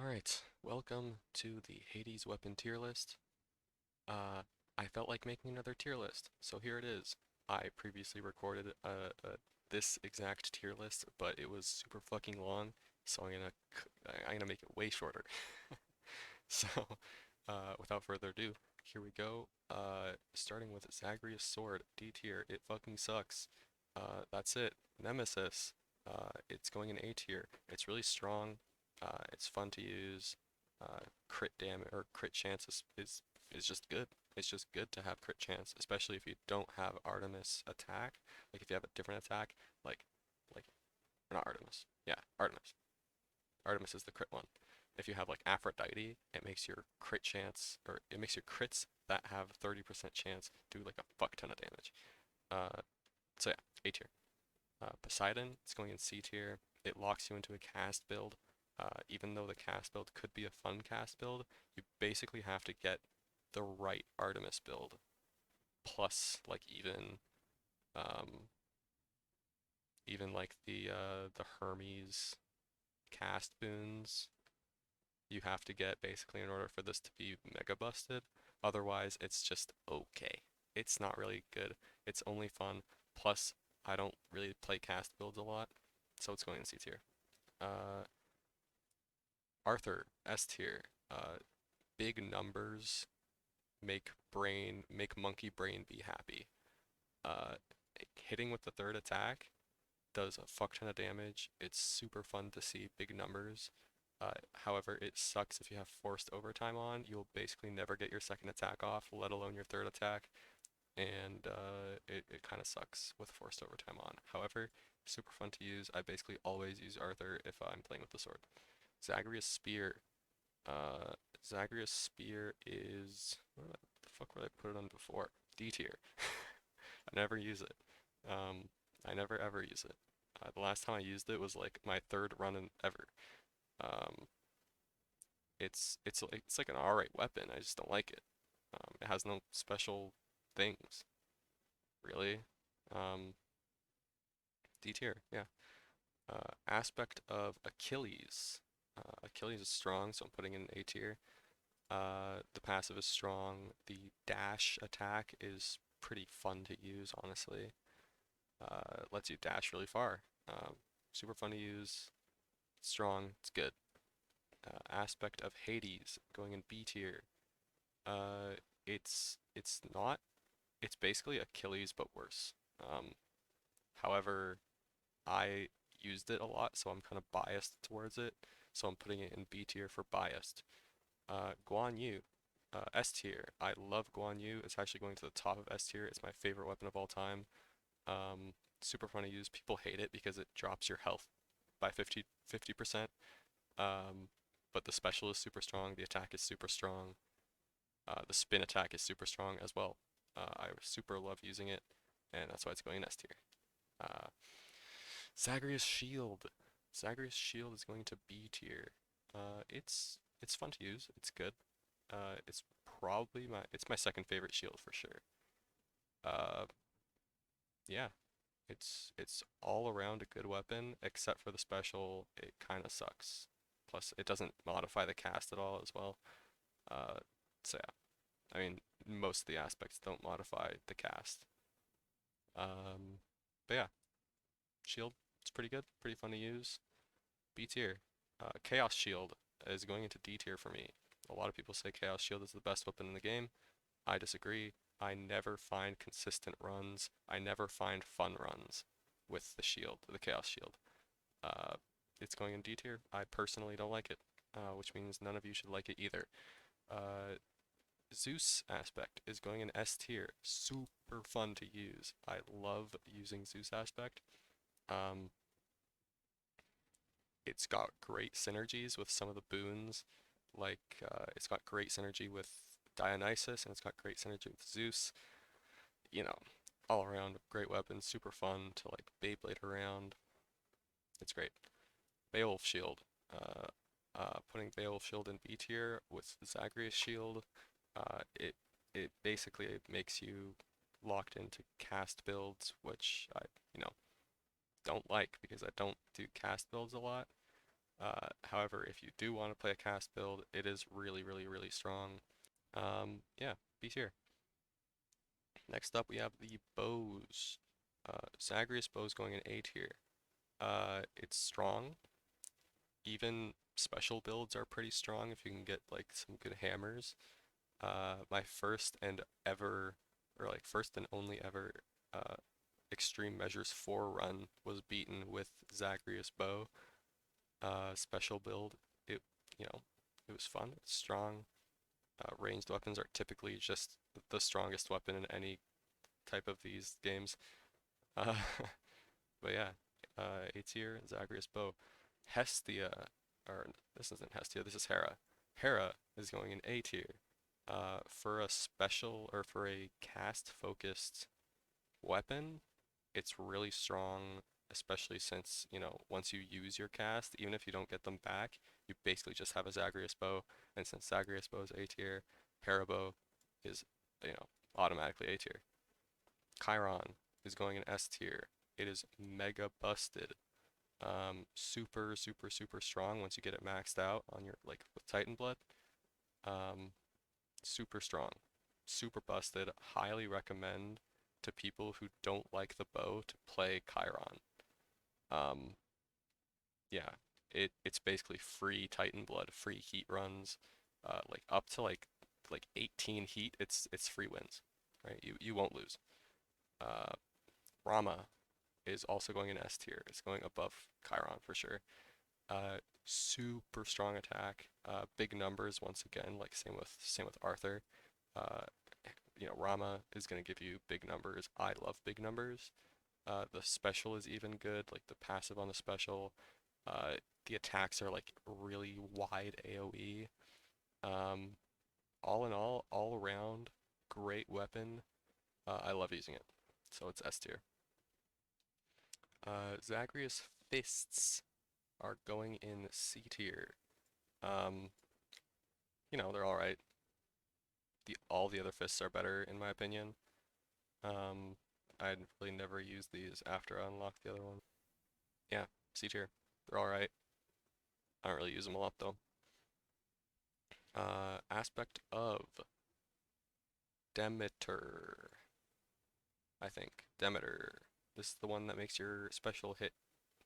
Alright, welcome to the Hades weapon tier list. Uh, I felt like making another tier list, so here it is. I previously recorded this exact tier list, but it was super fucking long, so I'm gonna make it way shorter. So, without further ado, here we go. Starting with Zagreus Sword, D tier. It fucking sucks. That's it. Nemesis. It's going in A tier. It's really strong. It's fun to use. Crit damage or crit chance is just good. It's just good to have crit chance, especially if you don't have Artemis attack. Like if you have a different attack, like like or not Artemis. Yeah, Artemis. Artemis is the crit one. If you have like Aphrodite, it makes your crit chance, or it makes your crits that have 30% chance do like a fuck ton of damage. Uh, so yeah, A tier. Poseidon, it's going in C tier. It locks you into a cast build. Even though the cast build could be a fun cast build, you basically have to get the right Artemis build. Plus, like um, even like the Hermes cast boons you have to get basically in order for this to be mega busted. Otherwise, it's just okay. It's not really good. It's only fun. Plus, I don't really play cast builds a lot, so it's going in C tier. Uh, Arthur, S tier. Big numbers make monkey brain be happy. Uh, Hitting with the third attack does a fuck ton of damage. It's super fun to see big numbers. However, it sucks if you have forced overtime on. You'll basically never get your second attack off, let alone your third attack, and it kind of sucks with forced overtime on. However, super fun to use. I basically always use Arthur if I'm playing with the sword. Zagreus Spear. Uh, Zagreus Spear is what the fuck would I put it on before? D tier. I never use it. I never ever use it. The last time I used it was like my third run in ever. Um, it's like an alright weapon. I just don't like it. It has no special things really. Um, D tier, yeah. Aspect of Achilles. Achilles is strong, so I'm putting in A tier. The passive is strong. The dash attack is pretty fun to use, honestly. Lets you dash really far. Super fun to use. Strong. It's good. Aspect of Hades going in B tier. Uh, it's not. It's basically Achilles but worse. However, I used it a lot, so I'm kind of biased towards it. So I'm putting it in B tier for biased. Guan Yu, S tier. I love Guan Yu. It's actually going to the top of S tier. It's my favorite weapon of all time. Super fun to use. People hate it because it drops your health by 50%. But the special is super strong. The attack is super strong. The spin attack is super strong as well. I super love using it, and that's why it's going in S tier. Uh, Zagreus Shield. Zagreus Shield is going to B tier. It's fun to use. It's good. It's probably my second favorite shield for sure. Uh, yeah, it's all around a good weapon except for the special. It kind of sucks. Plus, it doesn't modify the cast at all as well. Uh, so yeah, I mean most of the aspects don't modify the cast. Um, but yeah, shield. It's pretty good. Pretty fun to use. B tier. Chaos Shield is going into D tier for me. A lot of people say Chaos Shield is the best weapon in the game. I disagree. I never find consistent runs. I never find fun runs with the shield, the Chaos Shield. Uh, it's going in D tier. I personally don't like it, which means none of you should like it either. Uh, Zeus aspect is going in S tier. Super fun to use. I love using Zeus aspect. Um, it's got great synergies with some of the boons. Like, it's got great synergy with Dionysus, and it's got great synergy with Zeus. You know, all around great weapon, super fun to like Beyblade around. It's great. Beowulf Shield. Putting Beowulf Shield in B tier with Zagreus Shield. It basically makes you locked into cast builds, which I don't like because I don't do cast builds a lot. However, if you do want to play a cast build, it is really, really, really strong. Yeah, B tier. Next up, we have the bows. Zagreus bows going in A tier. It's strong. Even special builds are pretty strong if you can get like some good hammers. My first and ever, or like first and only ever, uh, Extreme Measures 4 run was beaten with Zagreus bow. Special build. It, you know, it was fun. It's strong. Ranged weapons are typically just the strongest weapon in any type of these games. Uh, but yeah, A tier, Zagreus bow. Hestia, or this isn't Hestia, this is Hera. Hera is going in A tier. For a special or for a cast focused weapon, it's really strong, especially since, once you use your cast, even if you don't get them back, you basically just have a Zagreus bow. And since Zagreus bow is A tier, Hera bow is, you know, automatically A tier. Chiron is going in S tier. It is mega busted. Super, super, super strong once you get it maxed out on your, like, with Titan Blood. Um, Super strong. Super busted. Highly recommend to people who don't like the bow to play Chiron. Um, yeah, it's basically free Titan Blood, free heat runs, like up to like 18 heat. It's free wins, right? You won't lose. Uh, Rama is also going in S tier. It's going above Chiron for sure. Super strong attack. Big numbers once again, like same with Arthur. Uh, Rama is gonna give you big numbers. I love big numbers. The special is even good, like the passive on the special. Uh, the attacks are like really wide AoE. Um, all in all around, great weapon. I love using it. So it's S tier. Zagreus Fists are going in C tier. Um, they're alright. All the other fists are better in my opinion. Um, I'd really never use these after I unlock the other one. Yeah, C tier. They're alright. I don't really use them a lot though. Aspect of Demeter, I think. Demeter. This is the one that makes your special hit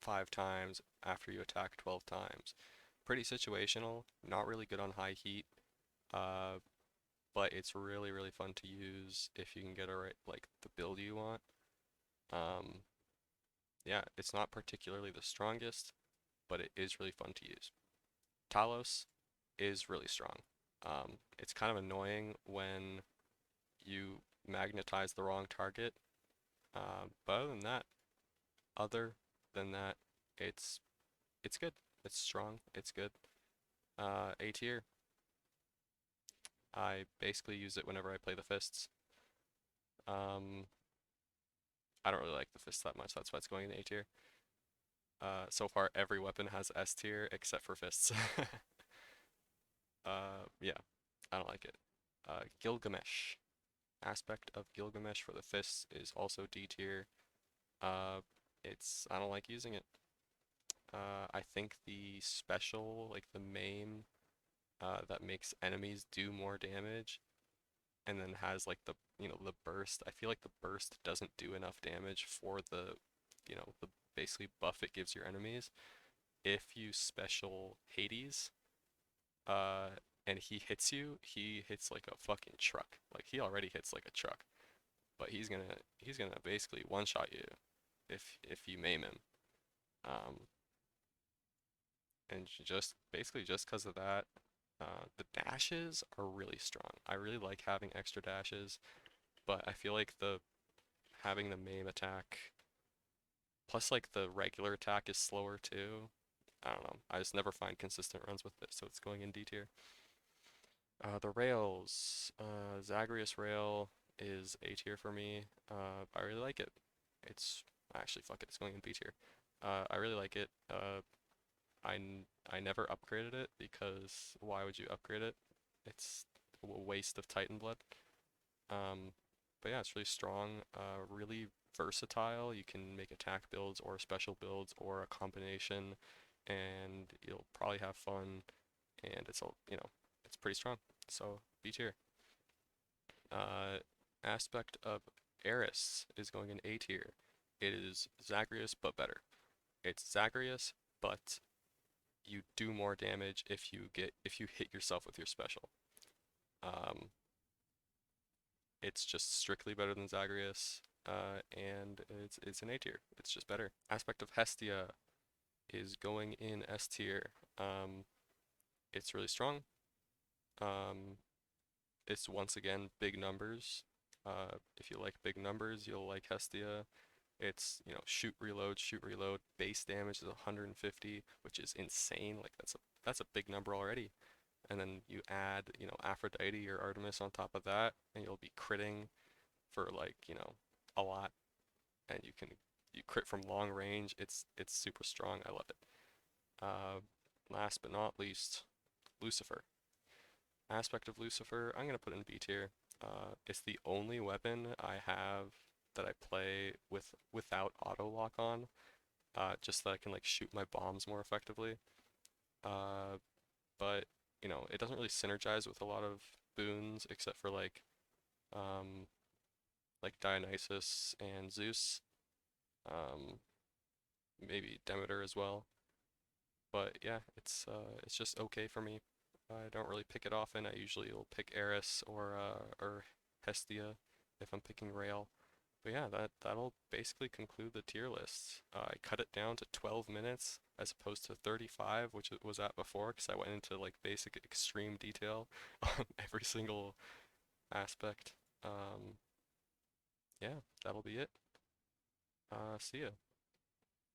5 times after you attack 12 times. Pretty situational, not really good on high heat, uh, but it's really, really fun to use if you can get like the build you want. Um, yeah, it's not particularly the strongest, but it is really fun to use. Talos is really strong. It's kind of annoying when you magnetize the wrong target. But other than that, it's it's good. It's strong. It's good. A tier. I basically use it whenever I play the fists. Um, I don't really like the fists that much. That's why it's going in A tier. So far every weapon has S tier except for fists. Yeah, I don't like it. Gilgamesh. Aspect of Gilgamesh for the fists is also D tier. Uh, I don't like using it. I think the special, like the maim, that makes enemies do more damage, and then has like the burst. I feel like the burst doesn't do enough damage for the basically buff it gives your enemies. If you special Hades, uh, and he hits like a fucking truck. Like he already hits like a truck, but he's gonna basically one shot you if you maim him. Um, and just basically just because of that, the dashes are really strong. I really like having extra dashes, but I feel like the having the maim attack plus like the regular attack is slower too. I don't know. I just never find consistent runs with it, so it's going in D tier. The rails, Zagreus rail is A tier for me. I really like it. It's actually fuck it, it's going in B tier. I really like it. I never upgraded it because why would you upgrade it? It's a waste of Titan blood. Um, but yeah, it's really strong, really versatile. You can make attack builds or special builds or a combination. and you'll probably have fun, and it's pretty strong. So B tier. Uh, Aspect of Eris is going in A tier. It is Zagreus but better. It's Zagreus, but you do more damage if you hit yourself with your special. Um, it's just strictly better than Zagreus, and it's an A tier. It's just better. Aspect of Hestia is going in S tier. It's really strong. Um, it's once again big numbers. If you like big numbers, you'll like Hestia. It's, shoot reload. Base damage is 150, which is insane. Like that's a big number already. And then you add, Aphrodite or Artemis on top of that, and you'll be critting for like, a lot. And you crit from long range. It's super strong. I love it. Uh, Last but not least, Lucifer. Aspect of Lucifer, I'm gonna put in B tier. It's the only weapon I have that I play without auto lock on, just so that I can like shoot my bombs more effectively. Uh, but it doesn't really synergize with a lot of boons except for um, like Dionysus and Zeus, um, maybe Demeter as well. But yeah, it's just okay for me. I don't really pick it often. I usually will pick Eris or Hestia if I'm picking Rail. But yeah, that'll basically conclude the tier list. I cut it down to 12 minutes as opposed to 35, which it was at before, because I went into like basic extreme detail on every single aspect. Um, yeah, that'll be it. See ya.